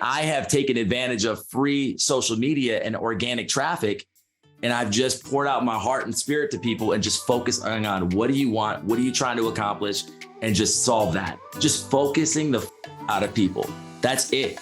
I have taken advantage of free social media and organic traffic. And I've just poured out my heart and spirit to people and just focusing on what do you want? What are you trying to accomplish? And just solve that. Just focusing the out of people. That's it.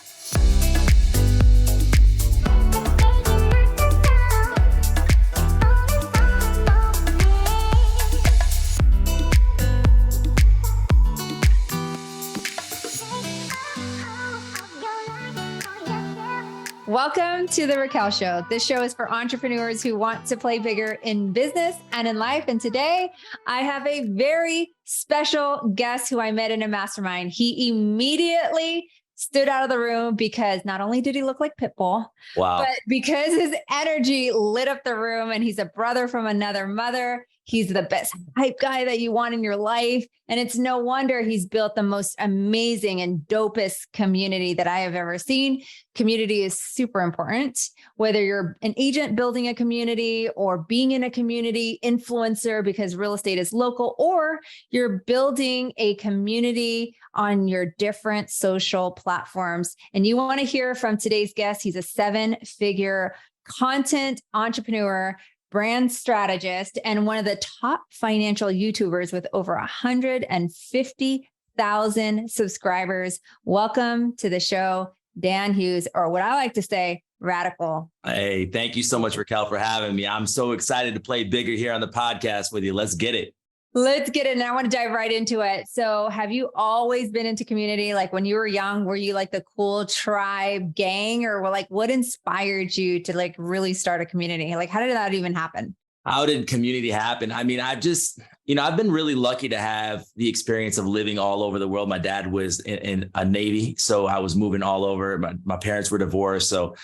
Welcome to the Raquel Show. This show is for entrepreneurs who want to play bigger in business and in life. And today I have a very special guest who I met in a mastermind. He immediately stood out of the room because not only did he look like Pitbull, but because his energy lit up the room, and he's a brother from another mother. He's the best hype guy that you want in your life. And it's no wonder he's built the most amazing and dopest community that I have ever seen. Community is super important, whether you're an agent building a community or being in a community influencer because real estate is local, or you're building a community on your different social platforms. And you want to hear from today's guest. He's a 7-figure content entrepreneur, brand strategist, and one of the top financial YouTubers with over 150,000 subscribers. Welcome to the show, Dan Hughes, or what I like to say, Radikal. Hey, thank you so much, Raquel, for having me. I'm so excited to play bigger here on the podcast with you. Let's get it. Let's get it. And I want to dive right into it. So have you always been into community? Like when you were young, were you like the cool tribe gang, or like what inspired you to like really start a community? Like, how did that even happen? How did community happen? I mean, I've just, I've been really lucky to have the experience of living all over the world. My dad was in a Navy, so I was moving all over. My parents were divorced. So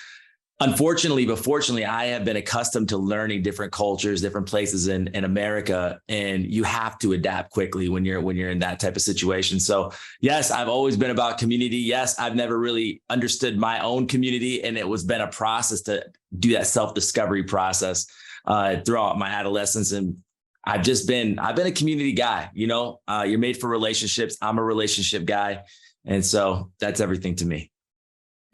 unfortunately, but fortunately, I have been accustomed to learning different cultures, different places in America, and you have to adapt quickly when you're in that type of situation. So yes, I've always been about community. Yes, I've never really understood my own community, and it was been a process to do that self-discovery process throughout my adolescence. And I've been a community guy. You're made for relationships. I'm a relationship guy, and so that's everything to me.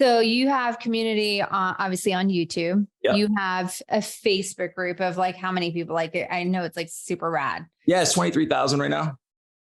So you have community, obviously on YouTube. Yep. You have a Facebook group of like how many people? Like I know it's like super rad. Yeah, it's 23,000 right now.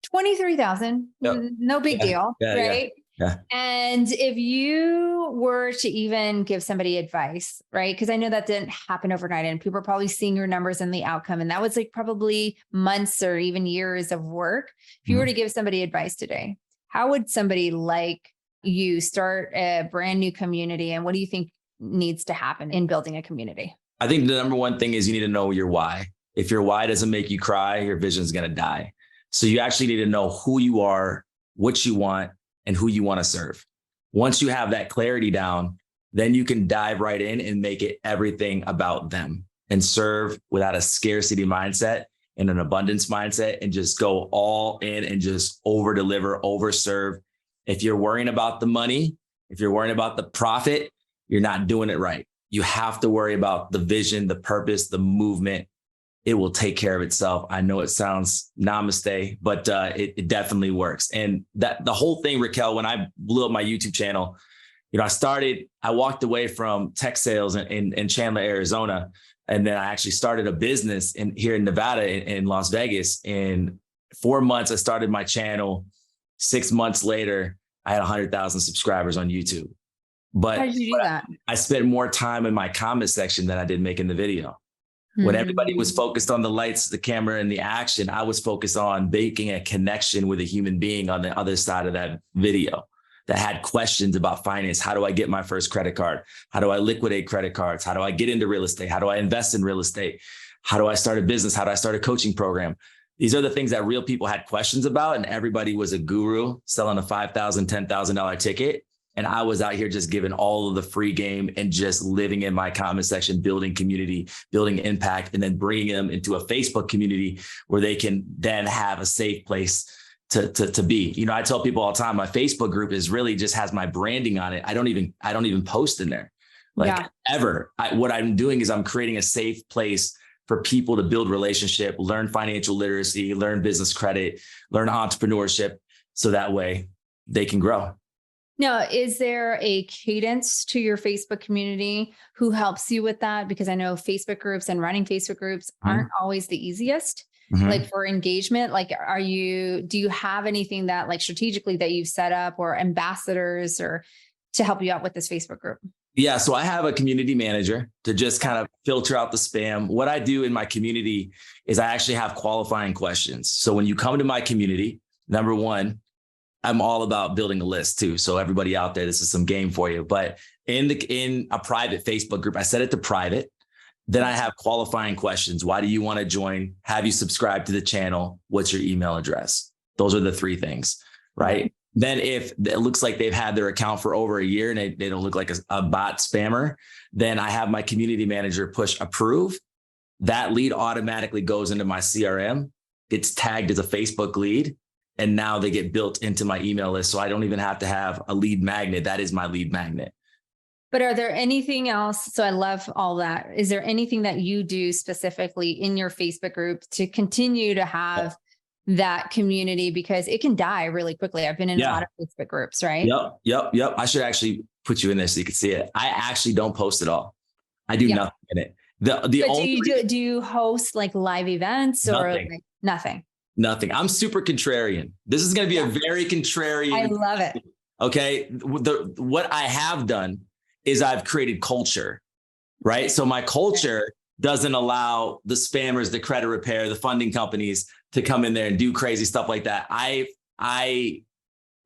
23,000, Yep. No big deal, right? Yeah. And if you were to even give somebody advice, right? Because I know that didn't happen overnight, and people are probably seeing your numbers and the outcome, and that was like probably months or even years of work. If you were to give somebody advice today, how would somebody like you start a brand new community, and what do you think needs to happen in building a community? I think the number one thing is you need to know your why. If your why doesn't make you cry, your vision is going to die. So you actually need to know who you are, what you want, and who you want to serve. Once you have that clarity down, then you can dive right in and make it everything about them and serve without a scarcity mindset and an abundance mindset, and just go all in and just over deliver, over serve. If you're worrying about the money, if you're worrying about the profit, you're not doing it right. You have to worry about the vision, the purpose, the movement. It will take care of itself. I know it sounds namaste, but it definitely works. And that the whole thing, Raquel, when I blew up my YouTube channel, I walked away from tech sales in Chandler, Arizona. And then I actually started a business here in Nevada, in Las Vegas. In 4 months, I started my channel. 6 months later, I had 100,000 subscribers on YouTube. But how did you do that? I spent more time in my comment section than I did making the video. When everybody was focused on the lights, the camera, and the action, I was focused on making a connection with a human being on the other side of that video that had questions about finance. How do I get my first credit card? How do I liquidate credit cards? How do I get into real estate? How do I invest in real estate? How do I start a business? How do I start a coaching program? These are the things that real people had questions about, and everybody was a guru selling a $5,000, $10,000 ticket. And I was out here just giving all of the free game and just living in my comment section, building community, building impact, and then bringing them into a Facebook community where they can then have a safe place to be. I tell people all the time, my Facebook group is really just has my branding on it. I don't even post in there ever. What I'm doing is I'm creating a safe place for people to build relationship, learn financial literacy, learn business credit, learn entrepreneurship. So that way they can grow. Now, is there a cadence to your Facebook community who helps you with that? Because I know Facebook groups and running Facebook groups aren't always the easiest, like for engagement. Like, do you have anything that like strategically that you've set up or ambassadors or to help you out with this Facebook group? Yeah. So I have a community manager to just kind of filter out the spam. What I do in my community is I actually have qualifying questions. So when you come to my community, number one, I'm all about building a list too. So everybody out there, this is some game for you. But in a private Facebook group, I set it to private. Then I have qualifying questions. Why do you want to join? Have you subscribed to the channel? What's your email address? Those are the three things, right? Then if it looks like they've had their account for over a year and they don't look like a bot spammer, then I have my community manager push approve. That lead automatically goes into my CRM. It's tagged as a Facebook lead. And now they get built into my email list. So I don't even have to have a lead magnet. That is my lead magnet. But are there anything else? So I love all that. Is there anything that you do specifically in your Facebook group to continue to have that community? Because it can die really quickly. I've been in a lot of Facebook groups, right? Yep. I should actually put you in there so you can see it. I actually don't post at all. I do nothing in it. Do you host like live events or like nothing? Nothing. I'm super contrarian. This is going to be a very contrarian. I love it. Okay. What I have done is I've created culture, right? So my culture doesn't allow the spammers, the credit repair, the funding companies to come in there and do crazy stuff like that. I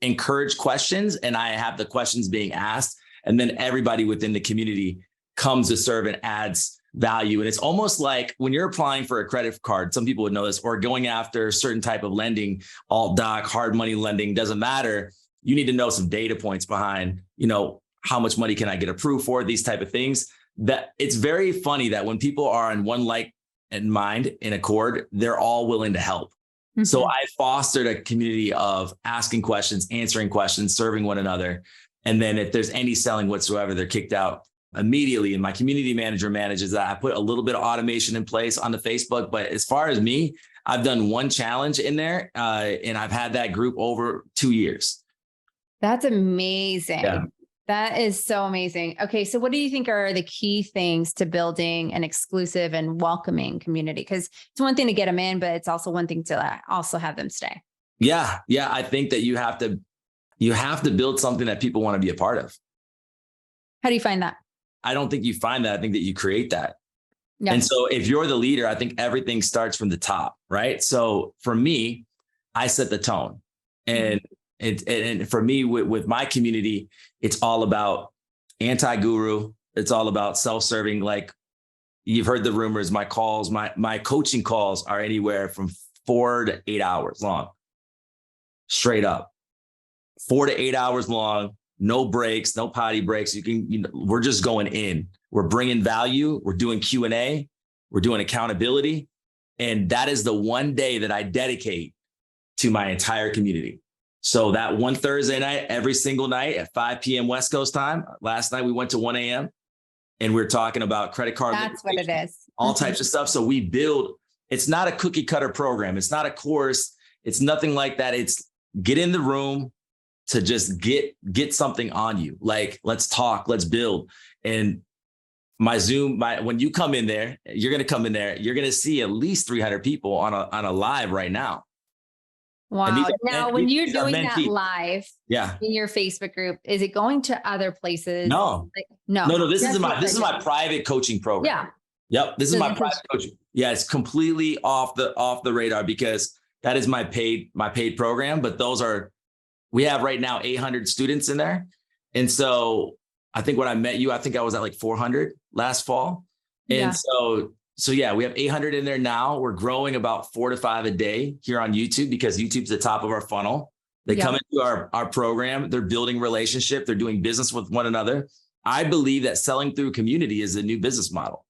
encourage questions and I have the questions being asked, and then everybody within the community comes to serve and adds value. And it's almost like when you're applying for a credit card, some people would know this, or going after a certain type of lending, alt doc, hard money lending, doesn't matter. You need to know some data points behind, how much money can I get approved for, these type of things. That it's very funny that when people are on one like and mind in accord, they're all willing to help. So I fostered a community of asking questions, answering questions, serving one another. And then if there's any selling whatsoever, they're kicked out immediately. And my community manager manages that. I put a little bit of automation in place on the Facebook. But as far as me, I've done one challenge in there and I've had that group over 2 years. That's amazing. Yeah. That is so amazing. Okay. So what do you think are the key things to building an exclusive and welcoming community? Because it's one thing to get them in, but it's also one thing to also have them stay. Yeah. I think that you have to build something that people want to be a part of. How do you find that? I don't think you find that. I think that you create that. Yeah. And so if you're the leader, I think everything starts from the top, right? So for me, I set the tone. And for me, with my community, it's all about anti-guru. It's all about self-serving. Like you've heard the rumors, my calls, my coaching calls are anywhere from 4 to 8 hours long. Straight up. 4 to 8 hours long, no breaks, no potty breaks. We're just going in. We're bringing value. We're doing Q&A. We're doing accountability. And that is the one day that I dedicate to my entire community. So that one Thursday night, every single night at 5 p.m. West Coast time. Last night we went to 1 a.m. and we're talking about credit card. That's what it is. All types of stuff. So we build, it's not a cookie cutter program. It's not a course. It's nothing like that. It's get in the room to just get something on you. Like, let's talk, let's build. And my Zoom, when you come in there, you're going to see at least 300 people on a live right now. Wow. Now, when you're doing that live in your Facebook group, is it going to other places? No. No. This is my private coaching program. Yeah. Yep. This is my private coaching. Yeah. It's completely off the radar because that is my paid program. But we have right now 800 students in there. And so I think when I met you, I think I was at like 400 last fall. And so yeah, we have 800 in there now. We're growing about 4 to 5 a day here on YouTube because YouTube's the top of our funnel. They come into our program. They're building relationship. They're doing business with one another. I believe that selling through community is the new business model.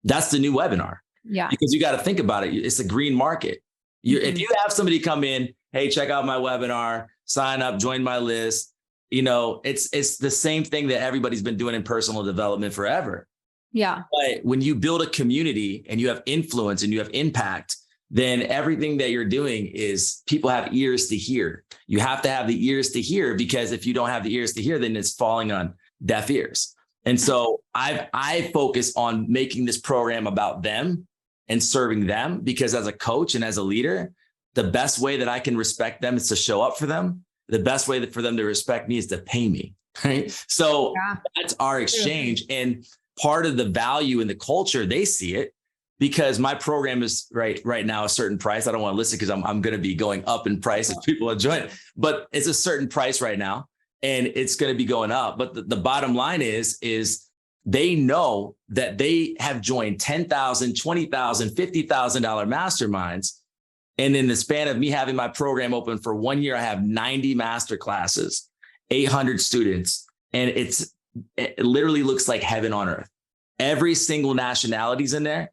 That's the new webinar. Yeah. Because you got to think about it. It's a green market. If you have somebody come in, hey, check out my webinar, sign up, join my list. It's the same thing that everybody's been doing in personal development forever. Yeah. But when you build a community and you have influence and you have impact, then everything that you're doing is people have ears to hear. You have to have the ears to hear, because if you don't have the ears to hear, then it's falling on deaf ears. And so I focus on making this program about them and serving them, because as a coach and as a leader, the best way that I can respect them is to show up for them. The best way for them to respect me is to pay me. Right. So that's our exchange. And part of the value in the culture, they see it, because my program is right now a certain price. I don't want to list it because I'm going to be going up in price if people enjoy it, but it's a certain price right now and it's going to be going up. But the bottom line is they know that they have joined $10,000, $20,000, $50,000 masterminds. And in the span of me having my program open for 1 year, I have 90 master classes, 800 students, and it literally looks like heaven on earth. Every single nationality's in there.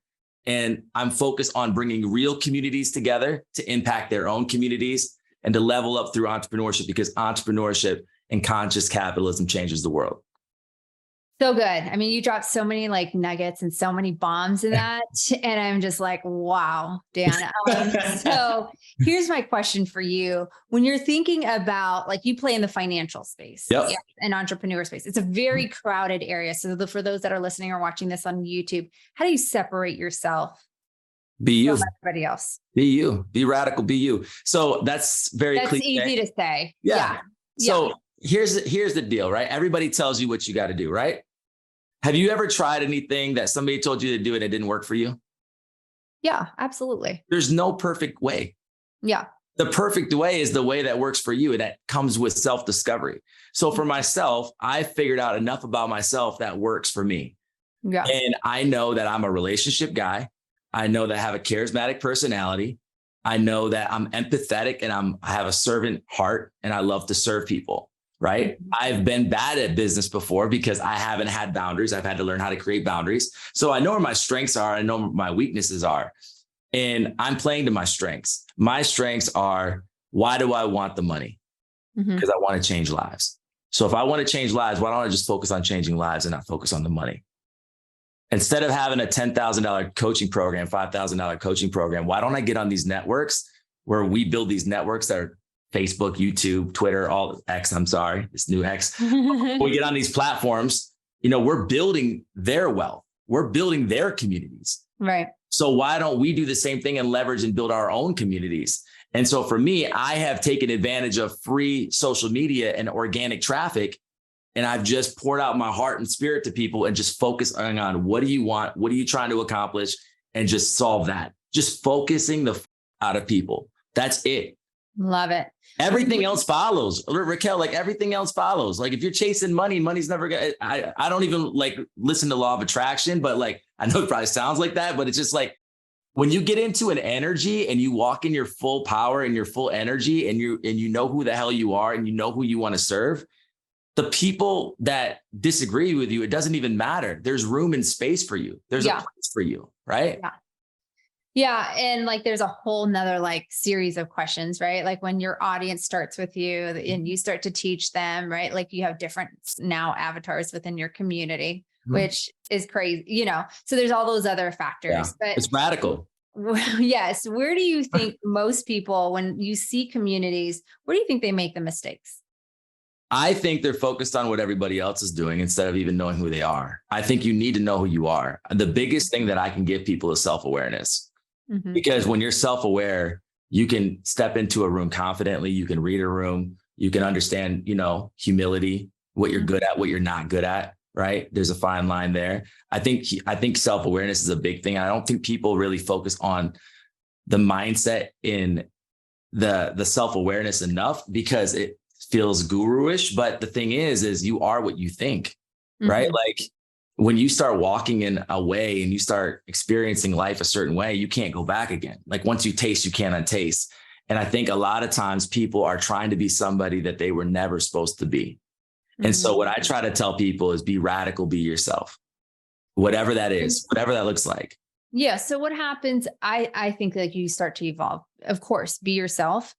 And I'm focused on bringing real communities together to impact their own communities and to level up through entrepreneurship, because entrepreneurship and conscious capitalism changes the world. So good. I mean, you dropped so many like nuggets and so many bombs in that. And I'm just like, wow, Dan. So here's my question for you. When you're thinking about, like, you play in the financial space, and entrepreneur space, it's a very crowded area. So for those that are listening or watching this on YouTube, how do you separate yourself? Be you. From everybody else. Be you. Be radical. Be you. So that's easy to say. Yeah. So here's the deal, right? Everybody tells you what you got to do, right? Have you ever tried anything that somebody told you to do and it didn't work for you? Yeah, absolutely. There's no perfect way. Yeah. The perfect way is the way that works for you, and that comes with self-discovery. So for myself, I figured out enough about myself that works for me. Yeah. And I know that I'm a relationship guy. I know that I have a charismatic personality. I know that I'm empathetic and I have a servant heart and I love to serve people. Right. I've been bad at business before because I haven't had boundaries. I've had to learn how to create boundaries. So I know where my strengths are. I know where my weaknesses are. And I'm playing to my strengths. My strengths are, why do I want the money? Because I want to change lives. So if I want to change lives, why don't I just focus on changing lives and not focus on the money? Instead of having a $10,000 coaching program, $5,000 coaching program, why don't I get on these networks where we build these networks that are Facebook, YouTube, Twitter, all X, I'm sorry, it's new X. We get on these platforms, we're building their wealth. We're building their communities. Right. So why don't we do the same thing and leverage and build our own communities? And so for me, I have taken advantage of free social media and organic traffic. And I've just poured out my heart and spirit to people and just focusing on what do you want? What are you trying to accomplish? And just solve that. Just focusing the out of people. That's it. Love it. Everything else follows. Raquel, like everything else follows. Like if you're chasing money, money's never gonna, I don't even like listen to law of attraction, but like, I know it probably sounds like that, but it's just like, when you get into an energy and you walk in your full power and your full energy and you know who the hell you are and you know who you want to serve, the people that disagree with you, it doesn't even matter. There's room and space for you. There's a place for you, right? Yeah. Yeah. And like, there's a whole nother like series of questions, right? Like when your audience starts with you and you start to teach them, right? Like you have different now avatars within your community, which is crazy, so there's all those other factors, but it's radical. Yes. Where do you think most people, when you see communities, where do you think they make the mistakes? I think they're focused on what everybody else is doing instead of even knowing who they are. I think you need to know who you are. The biggest thing that I can give people is self-awareness. Because when you're self-aware, you can step into a room confidently. You can read a room. You can understand, humility, what you're good at, what you're not good at, right? There's a fine line there. I think self-awareness is a big thing. I don't think people really focus on the mindset in the self-awareness enough because it feels guru-ish. But the thing is you are what you think, right? Like, when you start walking in a way and you start experiencing life a certain way, you can't go back again. Like once you taste, you can't untaste. And I think a lot of times people are trying to be somebody that they were never supposed to be. And so what I try to tell people is be radical, be yourself, whatever that is, whatever that looks like. Yeah. So what happens? I think like you start to evolve, of course, be yourself.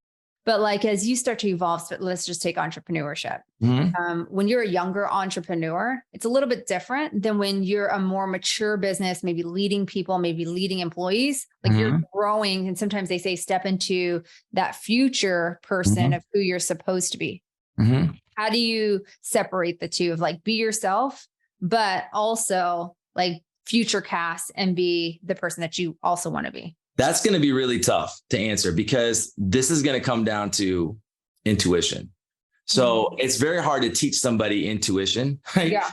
But like, as you start to evolve, so let's just take entrepreneurship. Mhm. When you're a younger entrepreneur, it's a little bit different than when you're a more mature business, maybe leading people, maybe leading employees. Like you're Mhm. growing. And sometimes they say step into that future person Mhm. of who you're supposed to be. Mhm. How do you separate the two of like be yourself, but also like future cast and be the person that you also want to be? That's going to be really tough to answer because this is going to come down to intuition. So it's very hard to teach somebody intuition, right? Yeah.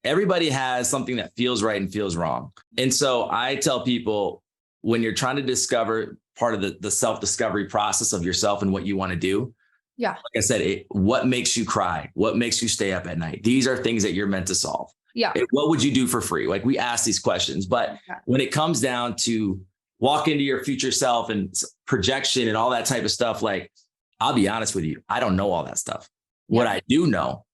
Everybody has something that feels right and feels wrong. And so I tell people when you're trying to discover part of the self-discovery process of yourself and what you want to do, Yeah. like I said, what makes you cry? What makes you stay up at night? These are things that you're meant to solve. Yeah. What would you do for free? Like we ask these questions, but when it comes down to walk into your future self and projection and all that type of stuff, like I'll be honest with you, I don't know all that stuff. What I do know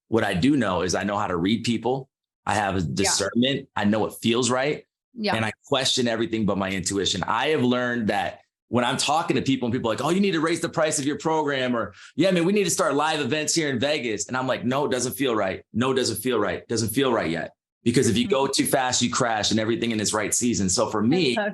is I know how to read people. I have a discernment. I know what feels right. And I question everything but my intuition. I have learned that when I'm talking to people and people are like, oh, you need to raise the price of your program, or yeah, man, we need to start live events here in Vegas. And I'm like, no, it doesn't feel right. No, it doesn't feel right. It doesn't feel right yet. Because if you go too fast, you crash and everything in its right season. So for me, go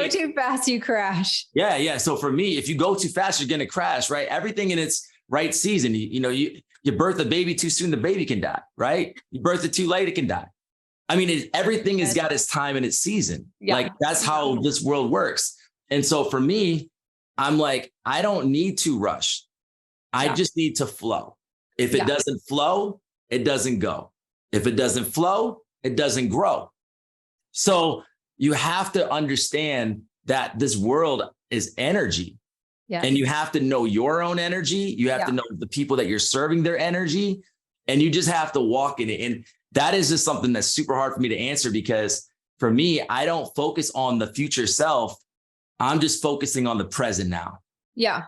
too fast, you crash. Yeah. So for me, if you go too fast, you're going to crash, right? Everything in its right season. You birth a baby too soon, the baby can die, right? You birth it too late, it can die. I mean, everything has got its time and its season. Like that's how this world works. And so for me, I'm like, I don't need to rush. I just need to flow. If it doesn't flow, it doesn't go. If it doesn't flow, it doesn't grow. So you have to understand that this world is energy. And you have to know your own energy. You have to know the people that you're serving their energy, and you just have to walk in it. And that is just something that's super hard for me to answer because for me, I don't focus on the future self. I'm just focusing on the present now. Yeah.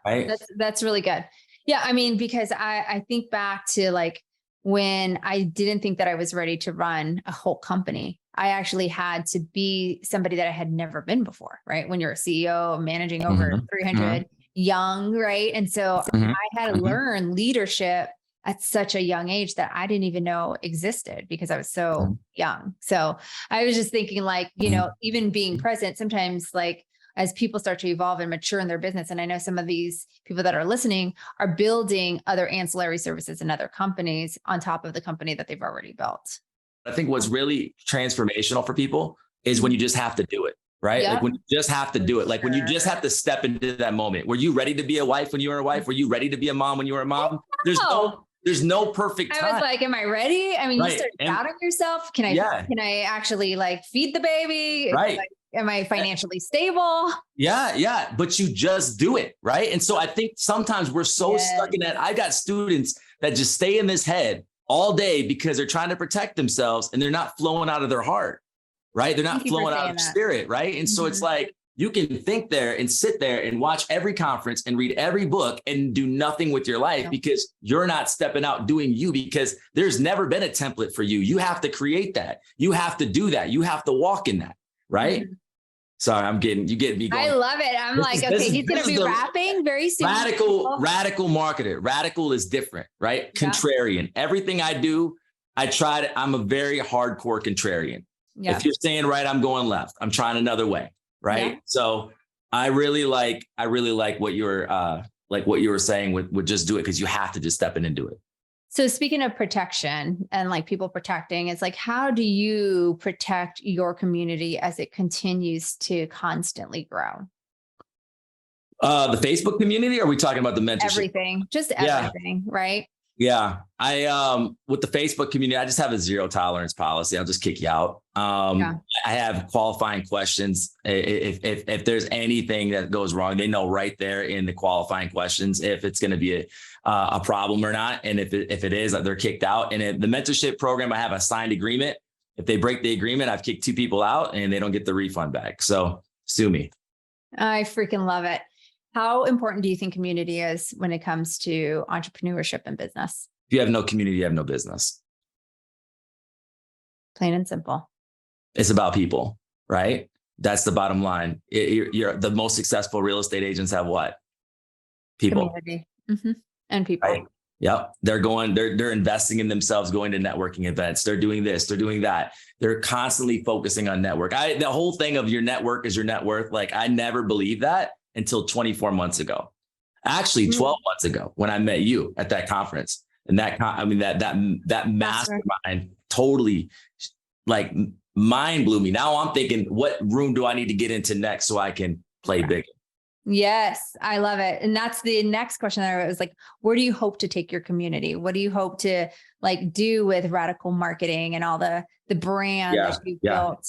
Right. That's really good. Yeah. I mean, because I think back to like when I didn't think that I was ready to run a whole company. I actually had to be somebody that I had never been before, right? When you're a CEO managing over 300 young, right? And so I had to learn leadership at such a young age that I didn't even know existed because I was so young. So I was just thinking like, even being present sometimes, like as people start to evolve and mature in their business. And I know some of these people that are listening are building other ancillary services and other companies on top of the company that they've already built. I think what's really transformational for people is when you just have to do it, right? Like when you just have to do it, like when you just have to step into that moment. Were you ready to be a wife when you were a wife? Were you ready to be a mom when you were a mom? There's no perfect time. I was like, am I ready? I mean, you start doubting yourself. Can I actually like feed the baby? Right. Like, am I financially stable? Yeah. But you just do it. Right. And so I think sometimes we're so stuck in that. I got students that just stay in this head all day because they're trying to protect themselves and they're not flowing out of their heart, right? They're not flowing out of spirit, right? And so it's like, you can think there and sit there and watch every conference and read every book and do nothing with your life because you're not stepping out doing you, because there's never been a template for you. You have to create that. You have to do that. You have to walk in that, right? Sorry, you getting me going. I love it. I'm like, okay, he's going to be rapping very soon. Radical marketer. Radical is different, right? Contrarian. Everything I do, I'm a very hardcore contrarian. If you're saying right, I'm going left. I'm trying another way, right? So I really like what you were saying with just do it, because you have to just step in and do it. So speaking of protection and like people protecting, it's like, how do you protect your community as it continues to constantly grow? The Facebook community, or are we talking about the mentorship? Everything, just everything, right? Yeah. With the Facebook community, I just have a zero tolerance policy. I'll just kick you out. I have qualifying questions. If there's anything that goes wrong, they know right there in the qualifying questions if it's going to be a problem or not. And if it is, they're kicked out. And in the mentorship program, I have a signed agreement. If they break the agreement, I've kicked 2 people out and they don't get the refund back. So sue me. I freaking love it. How important do you think community is when it comes to entrepreneurship and business? If you have no community, you have no business. Plain and simple. It's about people, right? That's the bottom line. You're the most successful real estate agents have what? People. Community. And people. Right. Yep. They're investing in themselves, going to networking events. They're doing this, they're doing that. They're constantly focusing on network. The whole thing of your network is your net worth. Like I never believed that until 24 months ago. Actually, 12 months ago when I met you at that conference. And that mastermind totally like mind blew me. Now I'm thinking, what room do I need to get into next so I can play bigger? Yes, I love it. And that's the next question that I was like, where do you hope to take your community? What do you hope to like do with Radical Marketing and all the brand that you've built?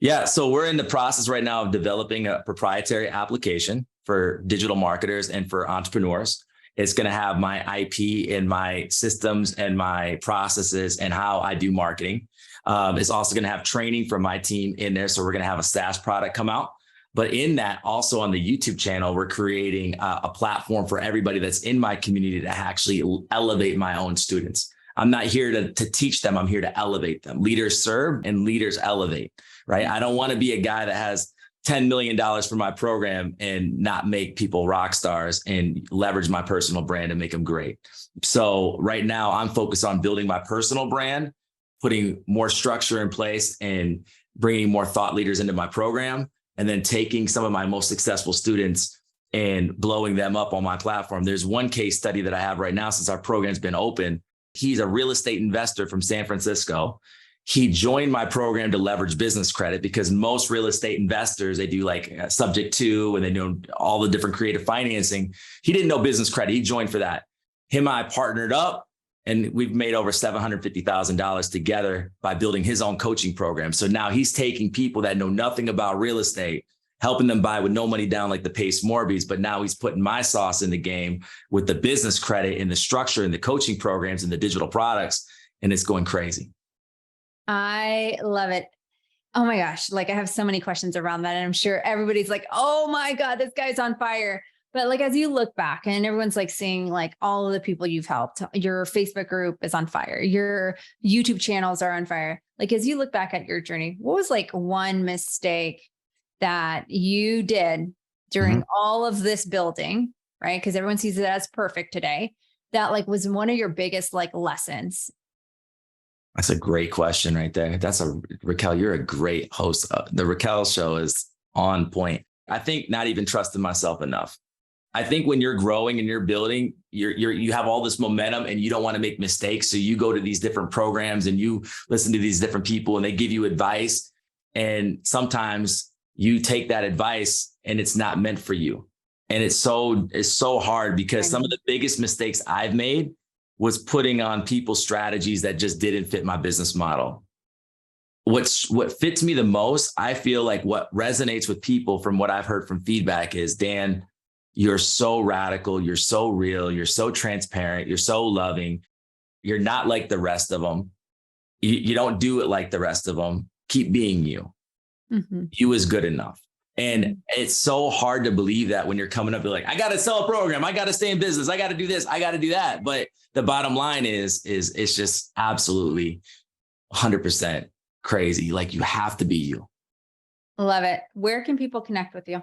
Yeah. So we're in the process right now of developing a proprietary application for digital marketers and for entrepreneurs. It's going to have my IP and my systems and my processes and how I do marketing. It's also going to have training from my team in there. So we're going to have a SaaS product come out. But in that, also on the YouTube channel, we're creating a platform for everybody that's in my community to actually elevate my own students. I'm not here to teach them. I'm here to elevate them. Leaders serve and leaders elevate, right? I don't want to be a guy that has $10 million for my program and not make people rock stars and leverage my personal brand and make them great. So right now I'm focused on building my personal brand, putting more structure in place and bringing more thought leaders into my program. And then taking some of my most successful students and blowing them up on my platform. There's one case study that I have right now since our program's been open. He's a real estate investor from San Francisco. He joined my program to leverage business credit because most real estate investors, they do like subject to, and they know all the different creative financing. He didn't know business credit. He joined for that. Him and I partnered up. And we've made over $750,000 together by building his own coaching program. So now he's taking people that know nothing about real estate, helping them buy with no money down like the Pace Morbies. But now he's putting my sauce in the game with the business credit and the structure and the coaching programs and the digital products. And it's going crazy. I love it. Oh my gosh. Like I have so many questions around that. And I'm sure everybody's like, oh my God, this guy's on fire. But like, as you look back and everyone's like seeing like all of the people you've helped, your Facebook group is on fire, your YouTube channels are on fire. Like, as you look back at your journey, what was like one mistake that you did during all of this building, right? Because everyone sees it as perfect today. That like was one of your biggest like lessons. That's a great question right there. Raquel, you're a great host. The Raquel show is on point. I think not even trusting myself enough. I think when you're growing and you're building, you have all this momentum and you don't want to make mistakes. So you go to these different programs and you listen to these different people and they give you advice. And sometimes you take that advice and it's not meant for you. And it's so hard because some of the biggest mistakes I've made was putting on people's strategies that just didn't fit my business model. What fits me the most, I feel like what resonates with people from what I've heard from feedback is, Dan, you're so radical. You're so real. You're so transparent. You're so loving. You're not like the rest of them. You don't do it like the rest of them. Keep being you. You is good enough. And it's so hard to believe that when you're coming up, you're like, I got to sell a program. I got to stay in business. I got to do this. I got to do that. But the bottom line is it's just absolutely 100% crazy. Like you have to be you. Love it. Where can people connect with you?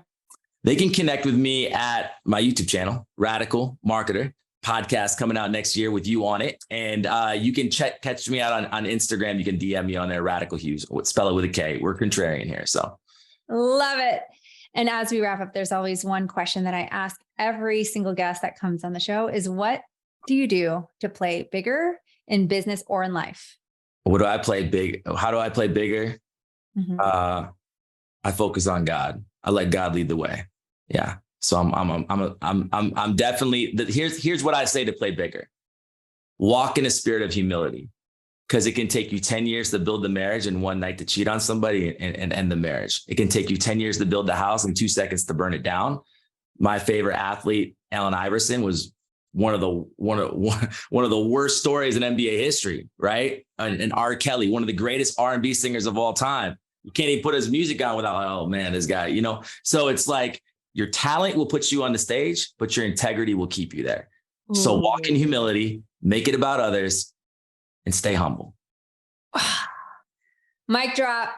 They can connect with me at my YouTube channel, Radical Marketer, podcast coming out next year with you on it. And you can catch me out on Instagram. You can DM me on there, Radikal Hughes. Spell it with a K. We're contrarian here. So love it. And as we wrap up, there's always one question that I ask every single guest that comes on the show is, what do you do to play bigger in business or in life? What do I play big? How do I play bigger? I focus on God. I let God lead the way. Yeah. So I'm definitely, here's what I say to play bigger. Walk in a spirit of humility, because it can take you 10 years to build the marriage and one night to cheat on somebody and end the marriage. It can take you 10 years to build the house and 2 seconds to burn it down. My favorite athlete, Allen Iverson, was one of the worst stories in NBA history, right? And R. Kelly, one of the greatest R&B singers of all time. You can't even put his music on without, oh man, this guy, So it's like your talent will put you on the stage, but your integrity will keep you there. Ooh. So walk in humility, make it about others, and stay humble. Mic drop.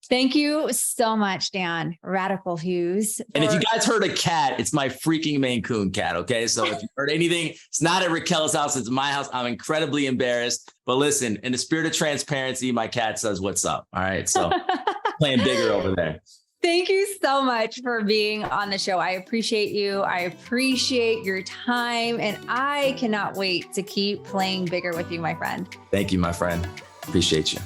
Thank you so much, Dan. Radikal Hughes. And if you guys heard a cat, it's my freaking Maine Coon cat. Okay. So if you heard anything, it's not at Raquel's house. It's my house. I'm incredibly embarrassed. But listen, in the spirit of transparency, my cat says, "What's up?" All right. So playing bigger over there. Thank you so much for being on the show. I appreciate you. I appreciate your time. And I cannot wait to keep playing bigger with you, my friend. Thank you, my friend. Appreciate you.